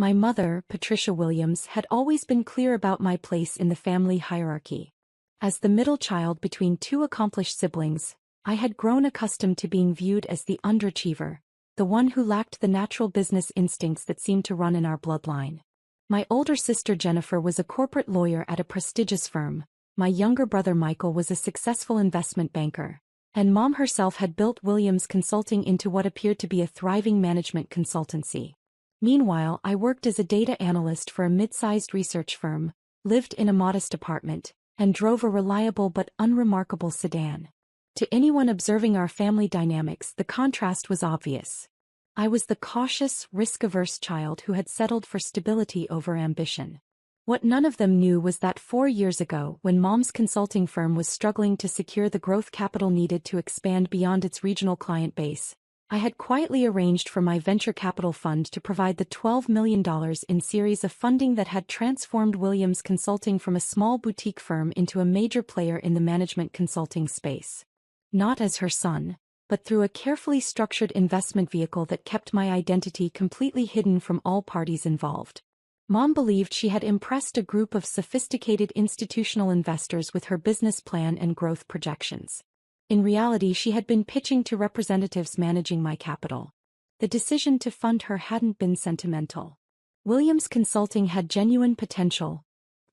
My mother, Patricia Williams, had always been clear about my place in the family hierarchy. As the middle child between two accomplished siblings, I had grown accustomed to being viewed as the underachiever, the one who lacked the natural business instincts that seemed to run in our bloodline. My older sister Jennifer was a corporate lawyer at a prestigious firm, my younger brother Michael was a successful investment banker, and Mom herself had built Williams Consulting into what appeared to be a thriving management consultancy. Meanwhile, I worked as a data analyst for a mid-sized research firm, lived in a modest apartment, and drove a reliable but unremarkable sedan. To anyone observing our family dynamics, the contrast was obvious. I was the cautious, risk-averse child who had settled for stability over ambition. What none of them knew was that 4 years ago, when Mom's consulting firm was struggling to secure the growth capital needed to expand beyond its regional client base, I had quietly arranged for my venture capital fund to provide the $12 million in series of funding that had transformed Williams Consulting from a small boutique firm into a major player in the management consulting space. Not as her son, but through a carefully structured investment vehicle that kept my identity completely hidden from all parties involved. Mom believed she had impressed a group of sophisticated institutional investors with her business plan and growth projections. In reality, she had been pitching to representatives managing my capital. The decision to fund her hadn't been sentimental. Williams Consulting had genuine potential.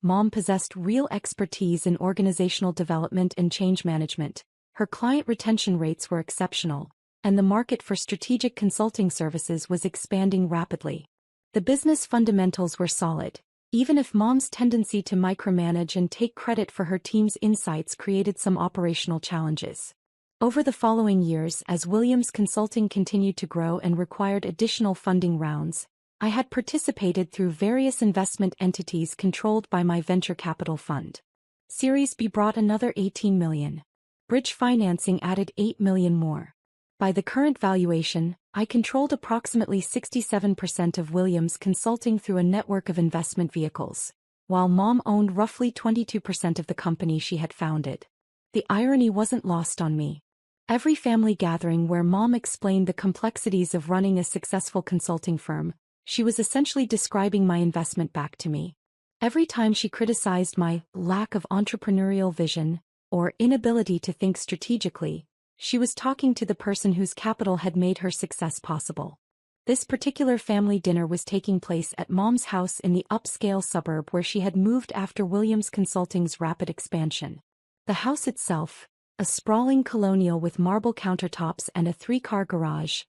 Mom possessed real expertise in organizational development and change management. Her client retention rates were exceptional, and the market for strategic consulting services was expanding rapidly. The business fundamentals were solid, even if Mom's tendency to micromanage and take credit for her team's insights created some operational challenges. Over the following years, as Williams Consulting continued to grow and required additional funding rounds, I had participated through various investment entities controlled by my venture capital fund. Series B brought another $18 million. Bridge financing added $8 million more. By the current valuation, I controlled approximately 67% of Williams Consulting through a network of investment vehicles, while Mom owned roughly 22% of the company she had founded. The irony wasn't lost on me. Every family gathering where Mom explained the complexities of running a successful consulting firm, she was essentially describing my investment back to me. Every time she criticized my lack of entrepreneurial vision, or inability to think strategically, she was talking to the person whose capital had made her success possible. This particular family dinner was taking place at Mom's house in the upscale suburb where she had moved after Williams Consulting's rapid expansion. The house itself, a sprawling colonial with marble countertops and a 3-car garage,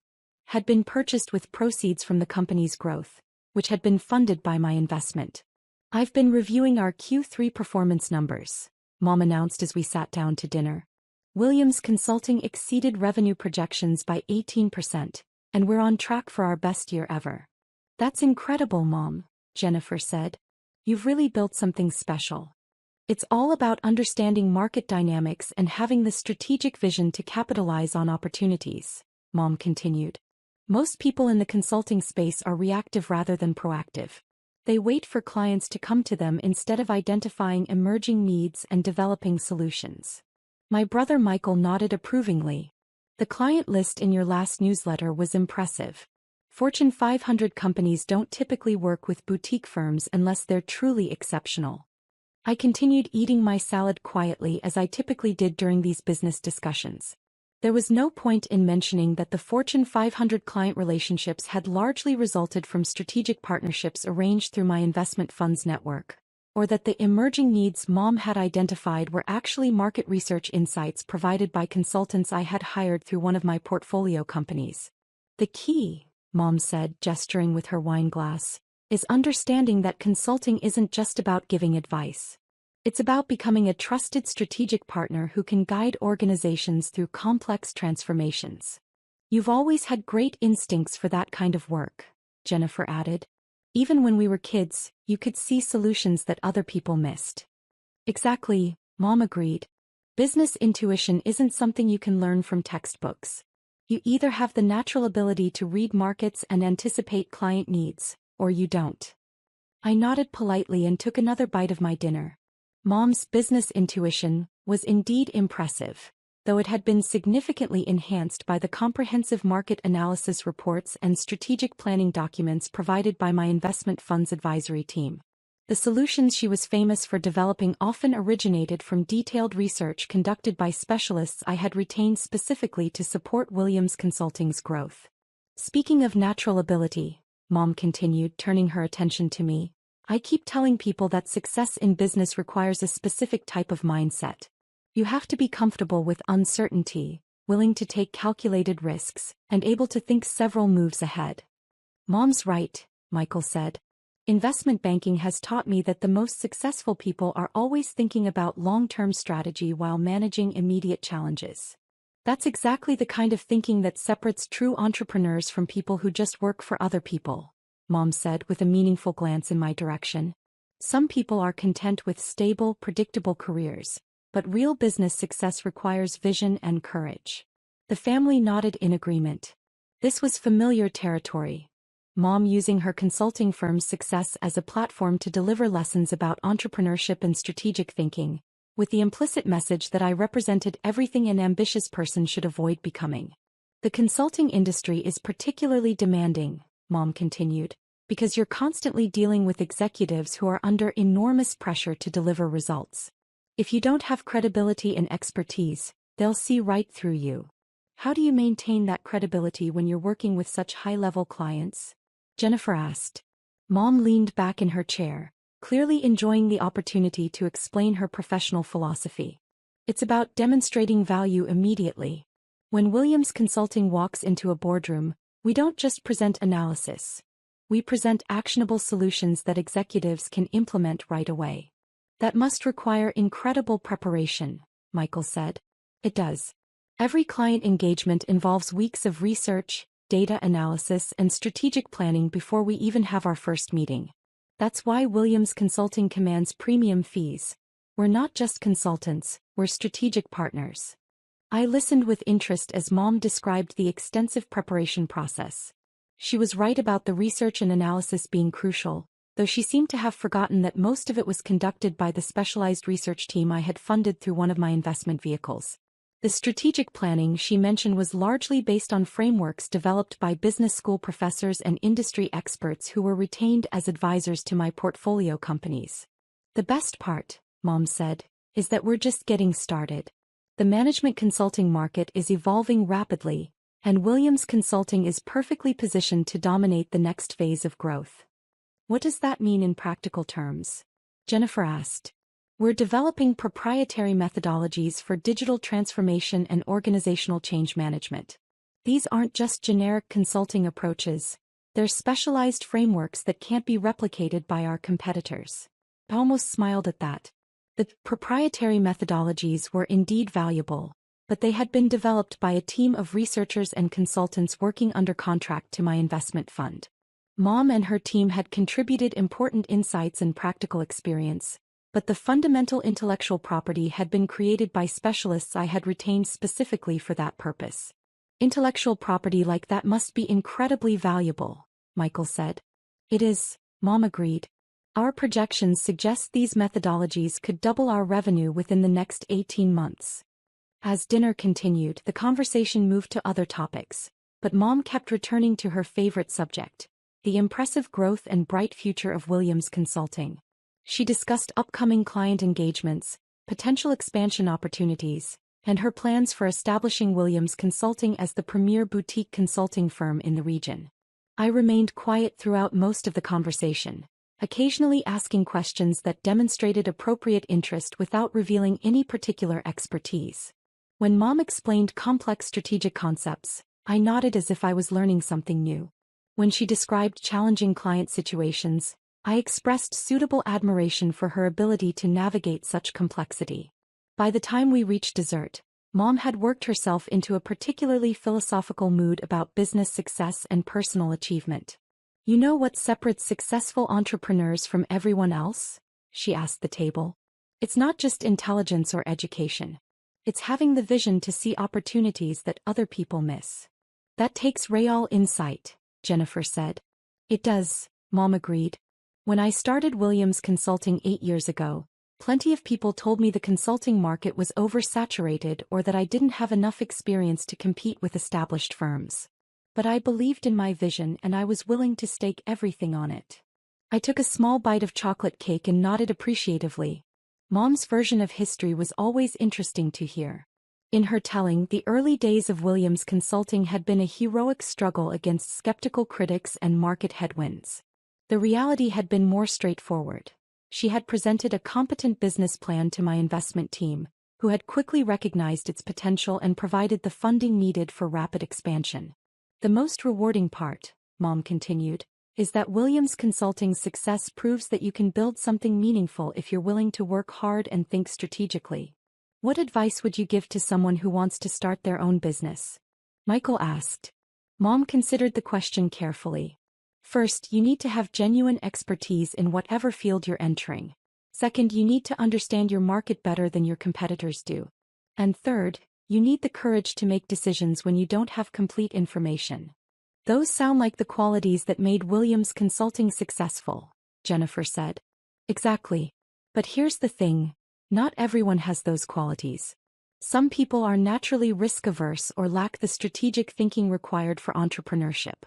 had been purchased with proceeds from the company's growth, which had been funded by my investment. "I've been reviewing our Q3 performance numbers," Mom announced as we sat down to dinner. "Williams Consulting exceeded revenue projections by 18%, and we're on track for our best year ever." "That's incredible, Mom," Jennifer said. "You've really built something special." "It's all about understanding market dynamics and having the strategic vision to capitalize on opportunities," Mom continued. "Most people in the consulting space are reactive rather than proactive. They wait for clients to come to them instead of identifying emerging needs and developing solutions." My brother Michael nodded approvingly. "The client list in your last newsletter was impressive. Fortune 500 companies don't typically work with boutique firms unless they're truly exceptional." I continued eating my salad quietly as I typically did during these business discussions. There was no point in mentioning that the Fortune 500 client relationships had largely resulted from strategic partnerships arranged through my investment fund's network, or that the emerging needs Mom had identified were actually market research insights provided by consultants I had hired through one of my portfolio companies. "The key," Mom said, gesturing with her wine glass, "is understanding that consulting isn't just about giving advice. It's about becoming a trusted strategic partner who can guide organizations through complex transformations." "You've always had great instincts for that kind of work," Jennifer added. "Even when we were kids, you could see solutions that other people missed." "Exactly," Mom agreed. "Business intuition isn't something you can learn from textbooks. You either have the natural ability to read markets and anticipate client needs, or you don't." I nodded politely and took another bite of my dinner. Mom's business intuition was indeed impressive. though it had been significantly enhanced by the comprehensive market analysis reports and strategic planning documents provided by my investment funds advisory team. The solutions she was famous for developing often originated from detailed research conducted by specialists I had retained specifically to support Williams Consulting's growth. Speaking of natural ability, Mom continued, turning her attention to me, I keep telling people that success in business requires a specific type of mindset. You have to be comfortable with uncertainty, willing to take calculated risks, and able to think several moves ahead. Mom's right, Michael said. Investment banking has taught me that the most successful people are always thinking about long-term strategy while managing immediate challenges. That's exactly the kind of thinking that separates true entrepreneurs from people who just work for other people, Mom said with a meaningful glance in my direction. Some people are content with stable, predictable careers, but real business success requires vision and courage. The family nodded in agreement. This was familiar territory. Mom using her consulting firm's success as a platform to deliver lessons about entrepreneurship and strategic thinking, with the implicit message that I represented everything an ambitious person should avoid becoming. The consulting industry is particularly demanding, Mom continued, because you're constantly dealing with executives who are under enormous pressure to deliver results. If you don't have credibility and expertise, they'll see right through you. How do you maintain that credibility when you're working with such high-level clients? Jennifer asked. Mom leaned back in her chair, clearly enjoying the opportunity to explain her professional philosophy. It's about demonstrating value immediately. When Williams Consulting walks into a boardroom, we don't just present analysis. We present actionable solutions that executives can implement right away. That must require incredible preparation, Michael said. It does. Every client engagement involves weeks of research, data analysis, and strategic planning before we even have our first meeting. That's why Williams Consulting commands premium fees. We're not just consultants, we're strategic partners. I listened with interest as Mom described the extensive preparation process. She was right about the research and analysis being crucial, though she seemed to have forgotten that most of it was conducted by the specialized research team I had funded through one of my investment vehicles. The strategic planning she mentioned was largely based on frameworks developed by business school professors and industry experts who were retained as advisors to my portfolio companies. The best part, Mom said, is that we're just getting started. The management consulting market is evolving rapidly, and Williams Consulting is perfectly positioned to dominate the next phase of growth. What does that mean in practical terms? Jennifer asked. We're developing proprietary methodologies for digital transformation and organizational change management. These aren't just generic consulting approaches, they're specialized frameworks that can't be replicated by our competitors. I almost smiled at that. The proprietary methodologies were indeed valuable, but they had been developed by a team of researchers and consultants working under contract to my investment fund. Mom and her team had contributed important insights and practical experience, but the fundamental intellectual property had been created by specialists I had retained specifically for that purpose. Intellectual property like that must be incredibly valuable, Michael said. It is, Mom agreed. Our projections suggest these methodologies could double our revenue within the next 18 months. As dinner continued, the conversation moved to other topics, but Mom kept returning to her favorite subject, the impressive growth and bright future of Williams Consulting. She discussed upcoming client engagements, potential expansion opportunities, and her plans for establishing Williams Consulting as the premier boutique consulting firm in the region. I remained quiet throughout most of the conversation, occasionally asking questions that demonstrated appropriate interest without revealing any particular expertise. When Mom explained complex strategic concepts, I nodded as if I was learning something new. When she described challenging client situations, I expressed suitable admiration for her ability to navigate such complexity. By the time we reached dessert, Mom had worked herself into a particularly philosophical mood about business success and personal achievement. You know what separates successful entrepreneurs from everyone else? She asked the table. It's not just intelligence or education. It's having the vision to see opportunities that other people miss. That takes real insight, Jennifer said. It does, Mom agreed. When I started Williams Consulting 8 years ago, Plenty of people told me the consulting market was oversaturated or that I didn't have enough experience to compete with established firms. But I believed in my vision and I was willing to stake everything on it. I took a small bite of chocolate cake and nodded appreciatively. Mom's version of history was always interesting to hear. In her telling, the early days of Williams Consulting had been a heroic struggle against skeptical critics and market headwinds. The reality had been more straightforward. She had presented a competent business plan to my investment team, who had quickly recognized its potential and provided the funding needed for rapid expansion. The most rewarding part, Mom continued, is that Williams Consulting's success proves that you can build something meaningful if you're willing to work hard and think strategically. What advice would you give to someone who wants to start their own business? Michael asked. Mom considered the question carefully. First, you need to have genuine expertise in whatever field you're entering. Second, you need to understand your market better than your competitors do. And third, you need the courage to make decisions when you don't have complete information. Those sound like the qualities that made Williams Consulting successful, Jennifer said. Exactly. But here's the thing, not everyone has those qualities. Some people are naturally risk-averse or lack the strategic thinking required for entrepreneurship.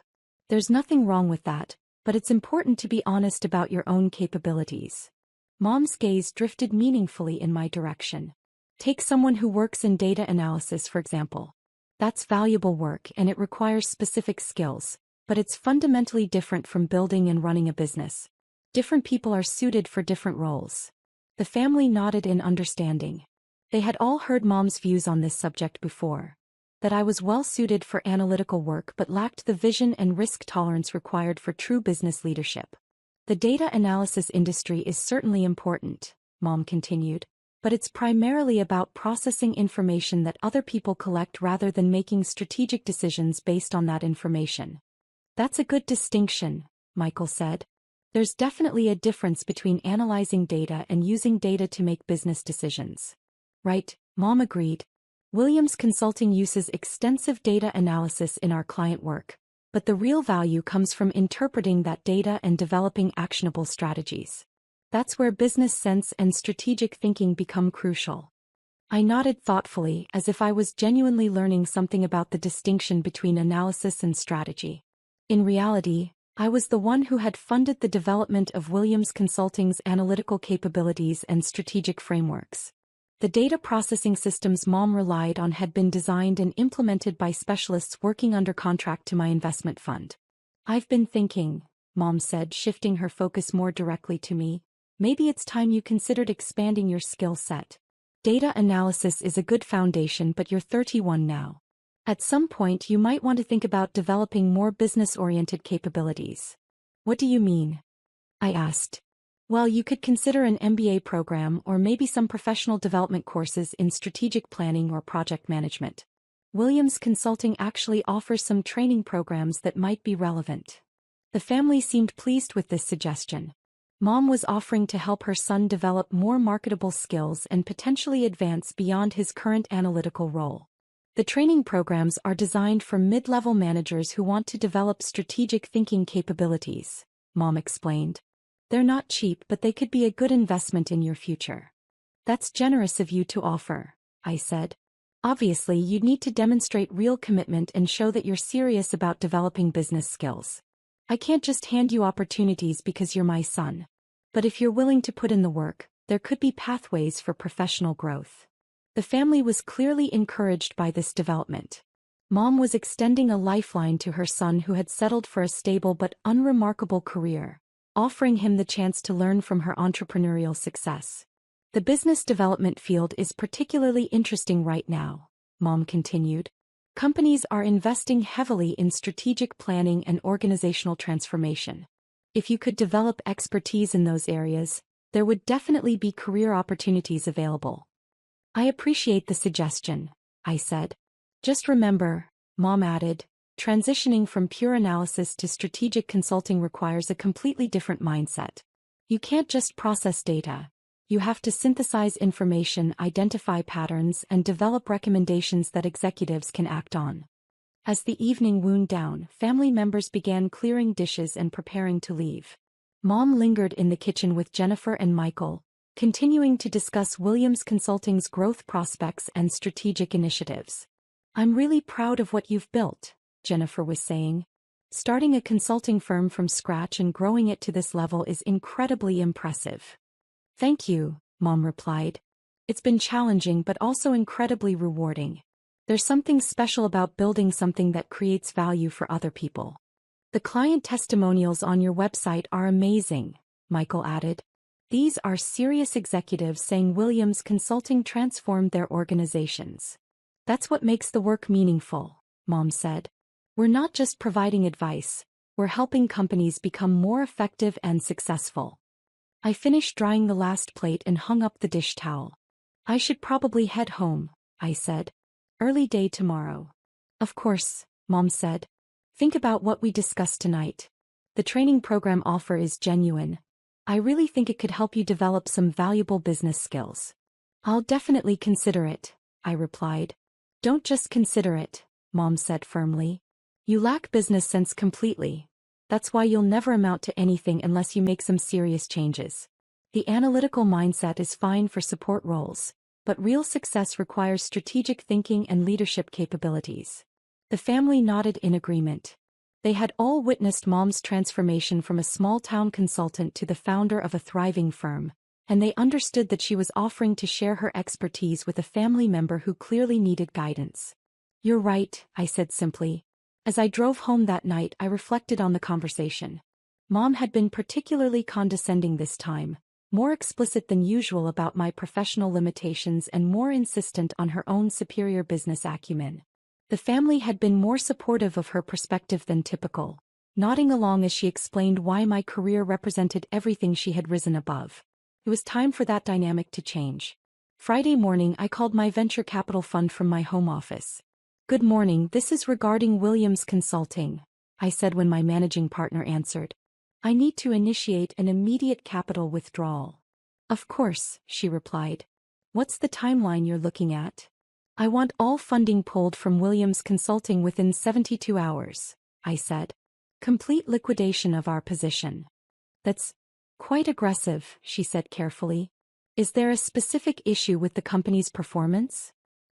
There's nothing wrong with that, but it's important to be honest about your own capabilities. Mom's gaze drifted meaningfully in my direction. Take someone who works in data analysis, for example. That's valuable work and it requires specific skills, but it's fundamentally different from building and running a business. Different people are suited for different roles. The family nodded in understanding. They had all heard Mom's views on this subject before. That I was well suited for analytical work but lacked the vision and risk tolerance required for true business leadership. The data analysis industry is certainly important, Mom continued, but it's primarily about processing information that other people collect rather than making strategic decisions based on that information. That's a good distinction, Michael said. There's definitely a difference between analyzing data and using data to make business decisions. Right, Mom agreed. Williams Consulting uses extensive data analysis in our client work, but the real value comes from interpreting that data and developing actionable strategies. That's where business sense and strategic thinking become crucial. I nodded thoughtfully as if I was genuinely learning something about the distinction between analysis and strategy. In reality, I was the one who had funded the development of Williams Consulting's analytical capabilities and strategic frameworks. The data processing systems Mom relied on had been designed and implemented by specialists working under contract to my investment fund. I've been thinking, Mom said, shifting her focus more directly to me. Maybe it's time you considered expanding your skill set. Data analysis is a good foundation, but you're 31 now. At some point you might want to think about developing more business-oriented capabilities. What do you mean? I asked. Well, you could consider an MBA program or maybe some professional development courses in strategic planning or project management. Williams Consulting actually offers some training programs that might be relevant. The family seemed pleased with this suggestion. Mom was offering to help her son develop more marketable skills and potentially advance beyond his current analytical role. The training programs are designed for mid-level managers who want to develop strategic thinking capabilities, Mom explained. They're not cheap, but they could be a good investment in your future. That's generous of you to offer, I said. Obviously, you'd need to demonstrate real commitment and show that you're serious about developing business skills. I can't just hand you opportunities because you're my son. But if you're willing to put in the work, there could be pathways for professional growth. The family was clearly encouraged by this development. Mom was extending a lifeline to her son who had settled for a stable but unremarkable career, offering him the chance to learn from her entrepreneurial success. The business development field is particularly interesting right now, Mom continued. Companies are investing heavily in strategic planning and organizational transformation. If you could develop expertise in those areas, there would definitely be career opportunities available. I appreciate the suggestion, I said. Just remember, Mom added, transitioning from pure analysis to strategic consulting requires a completely different mindset. You can't just process data. You have to synthesize information, identify patterns, and develop recommendations that executives can act on. As the evening wound down, family members began clearing dishes and preparing to leave. Mom lingered in the kitchen with Jennifer and Michael, continuing to discuss Williams Consulting's growth prospects and strategic initiatives. "I'm really proud of what you've built," Jennifer was saying. "Starting a consulting firm from scratch and growing it to this level is incredibly impressive." "Thank you," Mom replied. "It's been challenging but also incredibly rewarding. There's something special about building something that creates value for other people." "The client testimonials on your website are amazing," Michael added. "These are serious executives saying Williams Consulting transformed their organizations." "That's what makes the work meaningful," Mom said. "We're not just providing advice, we're helping companies become more effective and successful." I finished drying the last plate and hung up the dish towel. "I should probably head home," I said. "Early day tomorrow." "Of course," Mom said. "Think about what we discussed tonight. The training program offer is genuine. I really think it could help you develop some valuable business skills." "I'll definitely consider it," I replied. "Don't just consider it," Mom said firmly. "You lack business sense completely. That's why you'll never amount to anything unless you make some serious changes. The analytical mindset is fine for support roles, but real success requires strategic thinking and leadership capabilities." The family nodded in agreement. They had all witnessed Mom's transformation from a small-town consultant to the founder of a thriving firm, and they understood that she was offering to share her expertise with a family member who clearly needed guidance. "You're right," I said simply. As I drove home that night, I reflected on the conversation. Mom had been particularly condescending this time, more explicit than usual about my professional limitations and more insistent on her own superior business acumen. The family had been more supportive of her perspective than typical, nodding along as she explained why my career represented everything she had risen above. It was time for that dynamic to change. Friday morning, I called my venture capital fund from my home office. "Good morning, this is regarding Williams Consulting," I said when my managing partner answered. "I need to initiate an immediate capital withdrawal." "Of course," she replied. "What's the timeline you're looking at?" "I want all funding pulled from Williams Consulting within 72 hours, I said. "Complete liquidation of our position." "That's quite aggressive," she said carefully. "Is there a specific issue with the company's performance?"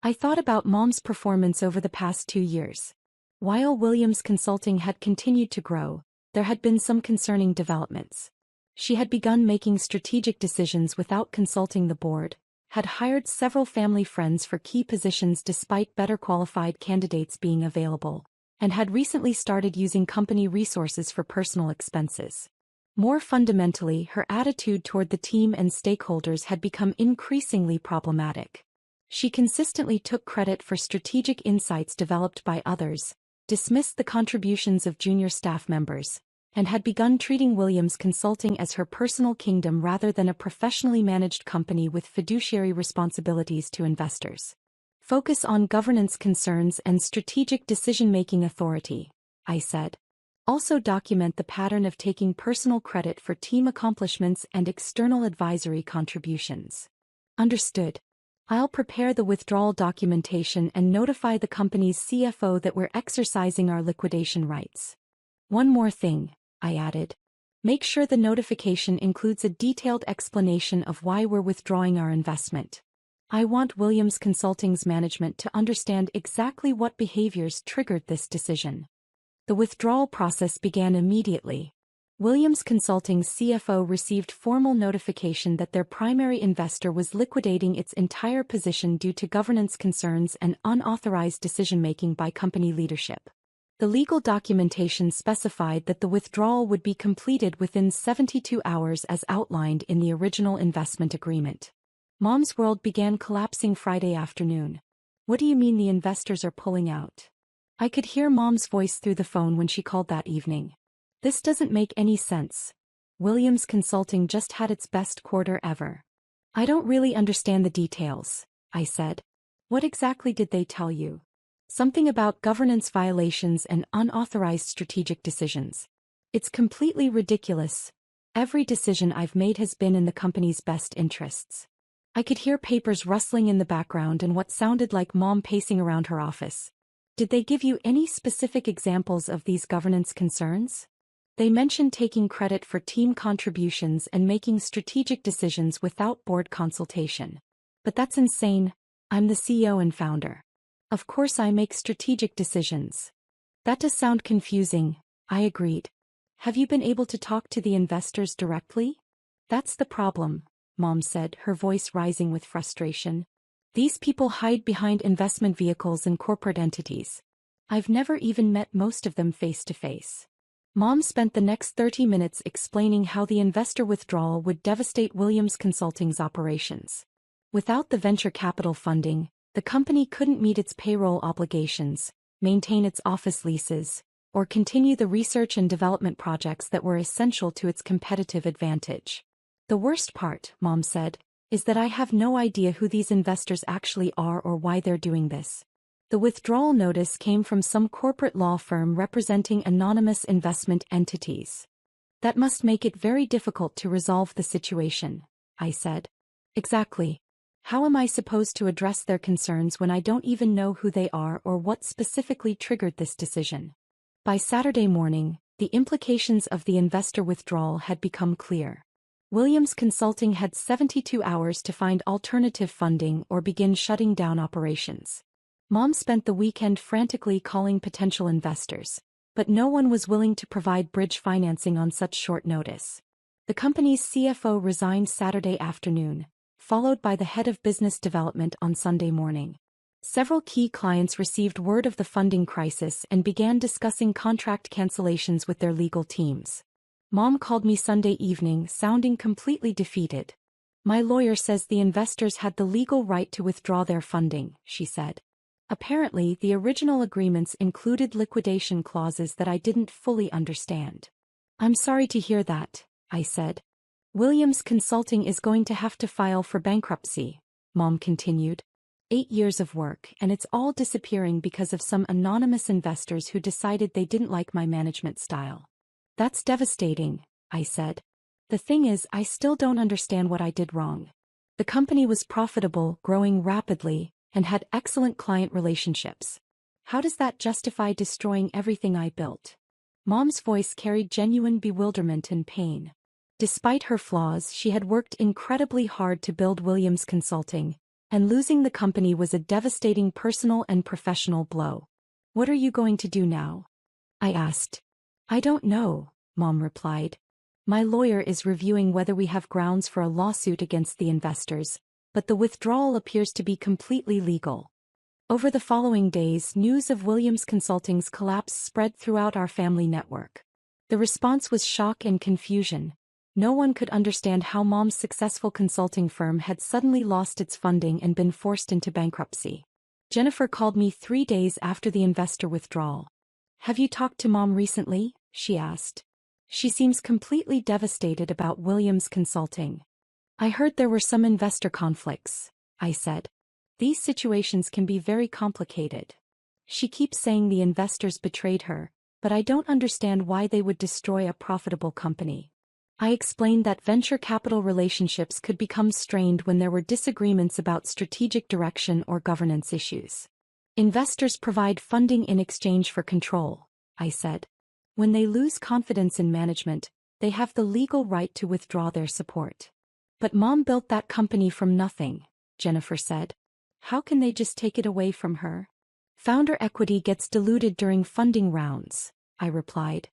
I thought about Mom's performance over the past 2 years. While Williams Consulting had continued to grow, there had been some concerning developments. She had begun making strategic decisions without consulting the board, had hired several family friends for key positions despite better qualified candidates being available, and had recently started using company resources for personal expenses. More fundamentally, her attitude toward the team and stakeholders had become increasingly problematic. She consistently took credit for strategic insights developed by others, dismissed the contributions of junior staff members, and had begun treating Williams Consulting as her personal kingdom rather than a professionally managed company with fiduciary responsibilities to investors. "Focus on governance concerns and strategic decision-making authority," I said. "Also document the pattern of taking personal credit for team accomplishments and external advisory contributions." "Understood. I'll prepare the withdrawal documentation and notify the company's CFO that we're exercising our liquidation rights. One more thing," I added. "Make sure the notification includes a detailed explanation of why we're withdrawing our investment. I want Williams Consulting's management to understand exactly what behaviors triggered this decision." The withdrawal process began immediately. Williams Consulting's CFO received formal notification that their primary investor was liquidating its entire position due to governance concerns and unauthorized decision-making by company leadership. The legal documentation specified that the withdrawal would be completed within 72 hours as outlined in the original investment agreement. Mom's world began collapsing Friday afternoon. "What do you mean the investors are pulling out?" I could hear Mom's voice through the phone when she called that evening. "This doesn't make any sense. Williams Consulting just had its best quarter ever." "I don't really understand the details," I said. "What exactly did they tell you?" "Something about governance violations and unauthorized strategic decisions. It's completely ridiculous. Every decision I've made has been in the company's best interests." I could hear papers rustling in the background and what sounded like Mom pacing around her office. "Did they give you any specific examples of these governance concerns?" They mentioned taking credit for team contributions and making strategic decisions without board consultation. But that's insane. I'm the CEO and founder. Of course I make strategic decisions. That does sound confusing, I agreed. Have you been able to talk to the investors directly? That's the problem, Mom said, her voice rising with frustration. These people hide behind investment vehicles and corporate entities. I've never even met most of them face to face. Mom spent the next 30 minutes explaining how the investor withdrawal would devastate Williams Consulting's operations. Without the venture capital funding, the company couldn't meet its payroll obligations, maintain its office leases, or continue the research and development projects that were essential to its competitive advantage. The worst part, Mom said, is that I have no idea who these investors actually are or why they're doing this. The withdrawal notice came from some corporate law firm representing anonymous investment entities. That must make it very difficult to resolve the situation, I said. Exactly. How am I supposed to address their concerns when I don't even know who they are or what specifically triggered this decision? By Saturday morning, the implications of the investor withdrawal had become clear. Williams Consulting had 72 hours to find alternative funding or begin shutting down operations. Mom spent the weekend frantically calling potential investors, but no one was willing to provide bridge financing on such short notice. The company's CFO resigned Saturday afternoon, followed by the head of business development on Sunday morning. Several key clients received word of the funding crisis and began discussing contract cancellations with their legal teams. Mom called me Sunday evening, sounding completely defeated. My lawyer says the investors had the legal right to withdraw their funding, she said. Apparently, the original agreements included liquidation clauses that I didn't fully understand. I'm sorry to hear that, I said. Williams Consulting is going to have to file for bankruptcy, Mom continued. 8 years of work and it's all disappearing because of some anonymous investors who decided they didn't like my management style. That's devastating, I said. The thing is, I still don't understand what I did wrong. The company was profitable, growing rapidly, and had excellent client relationships. How does that justify destroying everything I built? Mom's voice carried genuine bewilderment and pain. Despite her flaws, she had worked incredibly hard to build Williams Consulting, and losing the company was a devastating personal and professional blow. What are you going to do now? I asked. I don't know, Mom replied. My lawyer is reviewing whether we have grounds for a lawsuit against the investors, but the withdrawal appears to be completely legal. Over the following days, news of Williams Consulting's collapse spread throughout our family network. The response was shock and confusion. No one could understand how Mom's successful consulting firm had suddenly lost its funding and been forced into bankruptcy. Jennifer called me 3 days after the investor withdrawal. Have you talked to Mom recently? She asked. She seems completely devastated about Williams Consulting. I heard there were some investor conflicts, I said. These situations can be very complicated. She keeps saying the investors betrayed her, but I don't understand why they would destroy a profitable company. I explained that venture capital relationships could become strained when there were disagreements about strategic direction or governance issues. Investors provide funding in exchange for control, I said. When they lose confidence in management, they have the legal right to withdraw their support. But Mom built that company from nothing, Jennifer said. How can they just take it away from her? Founder equity gets diluted during funding rounds, I replied.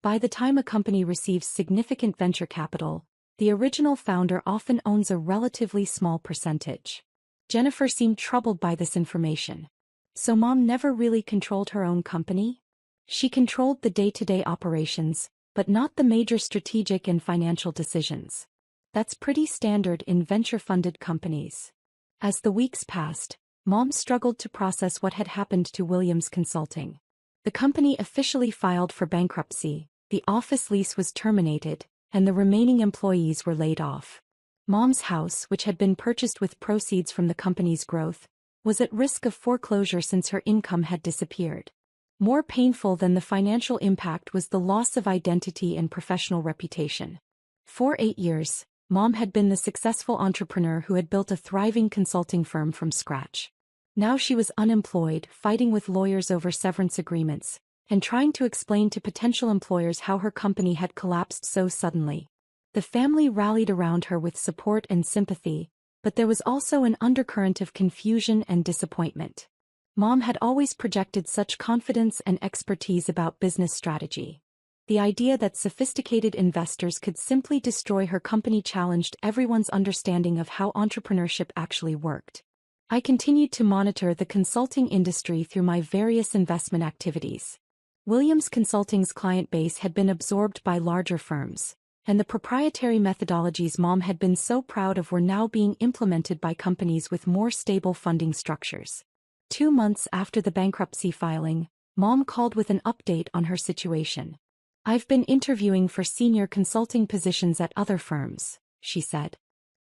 By the time a company receives significant venture capital, the original founder often owns a relatively small percentage. Jennifer seemed troubled by this information. So Mom never really controlled her own company? She controlled the day-to-day operations, but not the major strategic and financial decisions. That's pretty standard in venture-funded companies. As the weeks passed, Mom struggled to process what had happened to Williams Consulting. The company officially filed for bankruptcy, the office lease was terminated, and the remaining employees were laid off. Mom's house, which had been purchased with proceeds from the company's growth, was at risk of foreclosure since her income had disappeared. More painful than the financial impact was the loss of identity and professional reputation. For 8 years, Mom had been the successful entrepreneur who had built a thriving consulting firm from scratch. Now she was unemployed, fighting with lawyers over severance agreements, and trying to explain to potential employers how her company had collapsed so suddenly. The family rallied around her with support and sympathy, but there was also an undercurrent of confusion and disappointment. Mom had always projected such confidence and expertise about business strategy. The idea that sophisticated investors could simply destroy her company challenged everyone's understanding of how entrepreneurship actually worked. I continued to monitor the consulting industry through my various investment activities. Williams Consulting's client base had been absorbed by larger firms, and the proprietary methodologies Mom had been so proud of were now being implemented by companies with more stable funding structures. 2 months after the bankruptcy filing, Mom called with an update on her situation. "I've been interviewing for senior consulting positions at other firms," she said.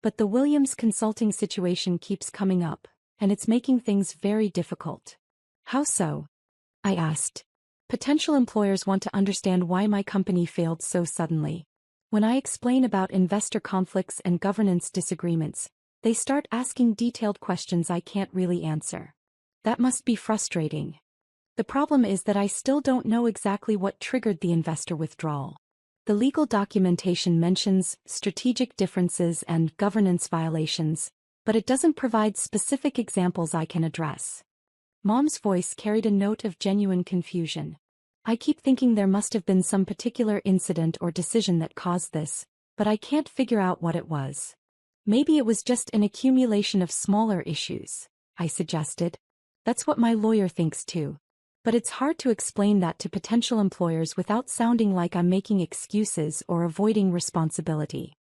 "But the Williams Consulting situation keeps coming up, and it's making things very difficult." "How so?" I asked. "Potential employers want to understand why my company failed so suddenly. When I explain about investor conflicts and governance disagreements, they start asking detailed questions I can't really answer. That must be frustrating. The problem is that I still don't know exactly what triggered the investor withdrawal. The legal documentation mentions strategic differences and governance violations, but it doesn't provide specific examples I can address." Mom's voice carried a note of genuine confusion. "I keep thinking there must have been some particular incident or decision that caused this, but I can't figure out what it was. Maybe it was just an accumulation of smaller issues," I suggested. "That's what my lawyer thinks too. But it's hard to explain that to potential employers without sounding like I'm making excuses or avoiding responsibility."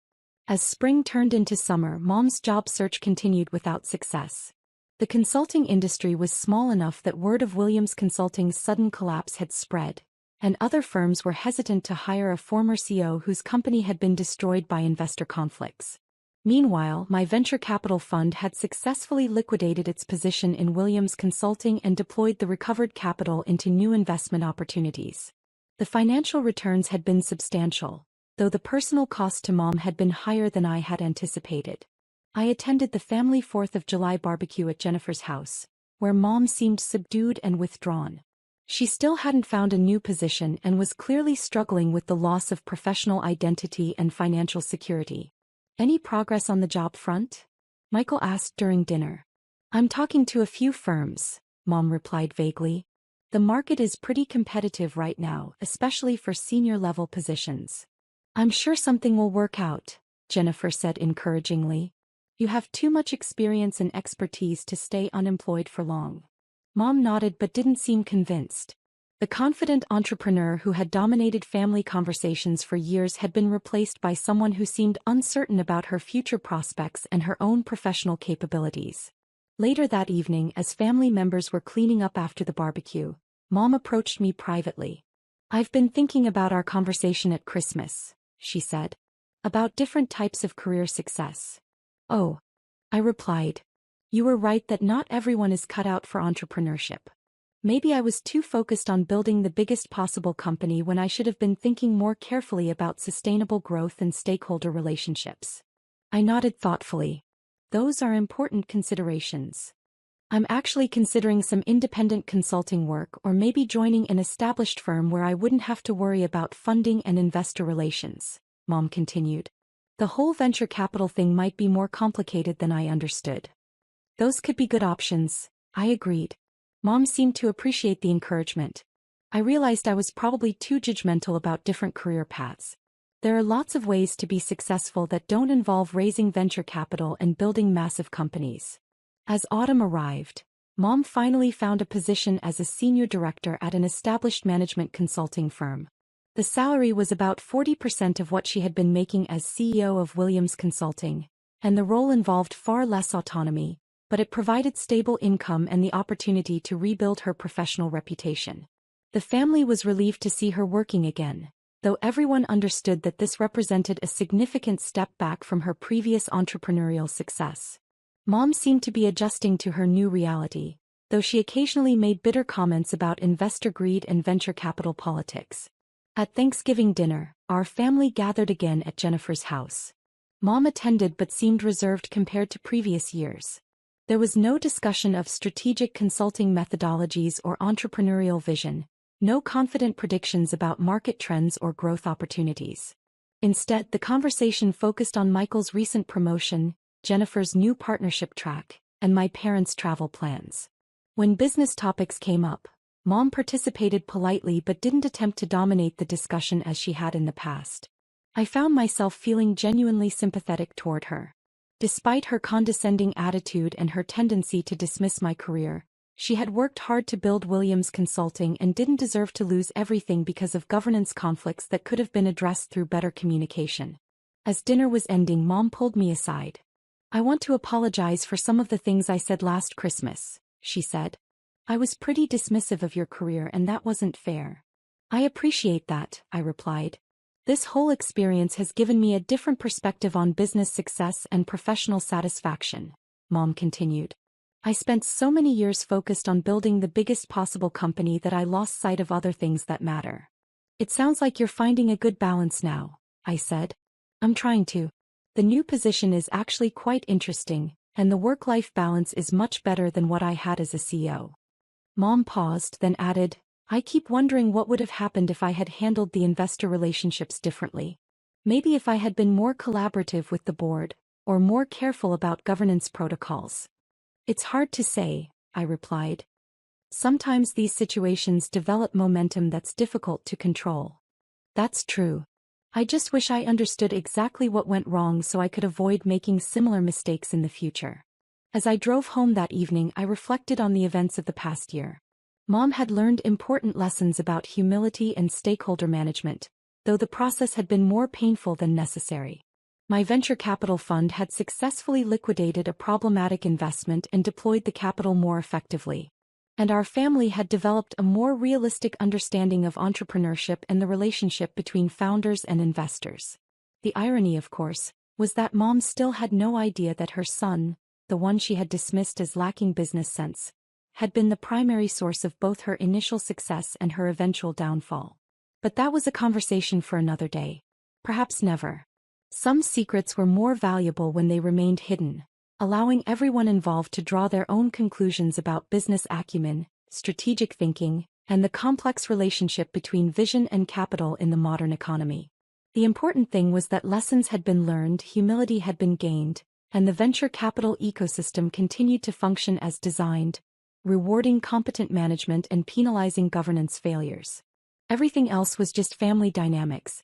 As spring turned into summer, Mom's job search continued without success. The consulting industry was small enough that word of Williams Consulting's sudden collapse had spread, and other firms were hesitant to hire a former CEO whose company had been destroyed by investor conflicts. Meanwhile, my venture capital fund had successfully liquidated its position in Williams Consulting and deployed the recovered capital into new investment opportunities. The financial returns had been substantial, though the personal cost to Mom had been higher than I had anticipated. I attended the family 4th of July barbecue at Jennifer's house, where Mom seemed subdued and withdrawn. She still hadn't found a new position and was clearly struggling with the loss of professional identity and financial security. "Any progress on the job front?" Michael asked during dinner. "I'm talking to a few firms," Mom replied vaguely. "The market is pretty competitive right now, especially for senior-level positions." "I'm sure something will work out," Jennifer said encouragingly. "You have too much experience and expertise to stay unemployed for long." Mom nodded but didn't seem convinced. The confident entrepreneur who had dominated family conversations for years had been replaced by someone who seemed uncertain about her future prospects and her own professional capabilities. Later that evening, as family members were cleaning up after the barbecue, Mom approached me privately. "I've been thinking about our conversation at Christmas," she said. "About different types of career success." "Oh," I replied. "You were right that not everyone is cut out for entrepreneurship. Maybe I was too focused on building the biggest possible company when I should have been thinking more carefully about sustainable growth and stakeholder relationships." I nodded thoughtfully. "Those are important considerations. I'm actually considering some independent consulting work or maybe joining an established firm where I wouldn't have to worry about funding and investor relations," Mom continued. "The whole venture capital thing might be more complicated than I understood." "Those could be good options," I agreed. Mom seemed to appreciate the encouragement. I realized I was probably too judgmental about different career paths. There are lots of ways to be successful that don't involve raising venture capital and building massive companies. As autumn arrived, Mom finally found a position as a senior director at an established management consulting firm. The salary was about 40% of what she had been making as CEO of Williams Consulting, and the role involved far less autonomy, but it provided stable income and the opportunity to rebuild her professional reputation. The family was relieved to see her working again, though everyone understood that this represented a significant step back from her previous entrepreneurial success. Mom seemed to be adjusting to her new reality, though she occasionally made bitter comments about investor greed and venture capital politics. At Thanksgiving dinner, our family gathered again at Jennifer's house. Mom attended but seemed reserved compared to previous years. There was no discussion of strategic consulting methodologies or entrepreneurial vision, No confident predictions about market trends or growth opportunities. Instead, the conversation focused on Michael's recent promotion, Jennifer's new partnership track, and my parents' travel plans. When business topics came up, Mom participated politely but didn't attempt to dominate the discussion as she had in the past. I found myself feeling genuinely sympathetic toward her. Despite her condescending attitude and her tendency to dismiss my career, she had worked hard to build Williams Consulting and didn't deserve to lose everything because of governance conflicts that could have been addressed through better communication. As dinner was ending, Mom pulled me aside. "I want to apologize for some of the things I said last Christmas," she said. "I was pretty dismissive of your career and that wasn't fair." "I appreciate that," I replied. "This whole experience has given me a different perspective on business success and professional satisfaction," Mom continued. "I spent so many years focused on building the biggest possible company that I lost sight of other things that matter." "It sounds like you're finding a good balance now," I said. "I'm trying to. The new position is actually quite interesting, and the work-life balance is much better than what I had as a CEO." Mom paused, then added, "I keep wondering what would have happened if I had handled the investor relationships differently. Maybe if I had been more collaborative with the board, or more careful about governance protocols." "It's hard to say," I replied. "Sometimes these situations develop momentum that's difficult to control." "That's true. I just wish I understood exactly what went wrong so I could avoid making similar mistakes in the future." As I drove home that evening, I reflected on the events of the past year. Mom had learned important lessons about humility and stakeholder management, though the process had been more painful than necessary. My venture capital fund had successfully liquidated a problematic investment and deployed the capital more effectively. And our family had developed a more realistic understanding of entrepreneurship and the relationship between founders and investors. The irony, of course, was that Mom still had no idea that her son, the one she had dismissed as lacking business sense, had been the primary source of both her initial success and her eventual downfall. But that was a conversation for another day. Perhaps never. Some secrets were more valuable when they remained hidden, allowing everyone involved to draw their own conclusions about business acumen, strategic thinking, and the complex relationship between vision and capital in the modern economy. The important thing was that lessons had been learned, humility had been gained, and the venture capital ecosystem continued to function as designed, rewarding competent management and penalizing governance failures. Everything else was just family dynamics,